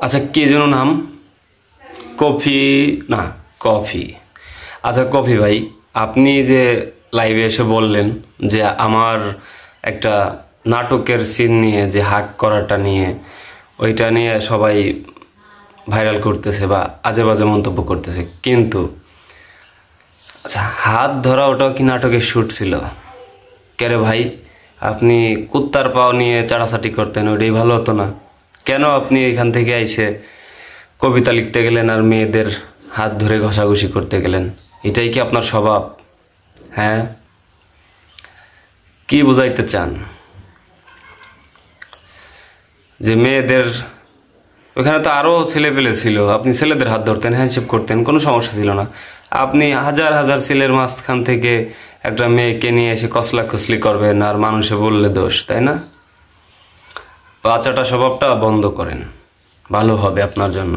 আচ্ছা কি যেন নাম? কফি? না, কফি। আচ্ছা কফি ভাই, আপনি যে লাইভে এসে বললেন যে আমার একটা নাটকের সিন নিয়ে, যে হাক করাটা নিয়ে, ওইটা নিয়ে সবাই ভাইরাল করতেছে বা আজে বাজে মন্তব্য করতেছে, কিন্তু আচ্ছা হাত ধরা ওটাও কি নাটকের শুট ছিল? কেরে ভাই, আপনি কুত্তার পাও নিয়ে চাড়াচাটি করতেন, ওইটাই ভালো হতো না? কেন আপনি এখান থেকে এসে কবিতা লিখতে গেলেন আর মেয়েদের হাত ধরে ঘষাঘষি করতে গেলেন? এটাই কি আপনার স্বভাব? হ্যাঁ, কি বুঝাইতে চান? যে মেয়েদের ওখানে তো আরো ছেলে পেলে ছিল, আপনি ছেলেদের হাত ধরতেন, হ্যান্ডশেক করতেন, কোনো সমস্যা ছিল না। আপনি হাজার হাজার ছেলের মাঝখান থেকে একটা মেয়েকে নিয়ে এসে কসলা কসলি করবেন আর মানুষে বললে দোষ, তাই না? বাচ্চাটা স্বভাবটা বন্ধ করেন, ভালো হবে আপনার জন্য।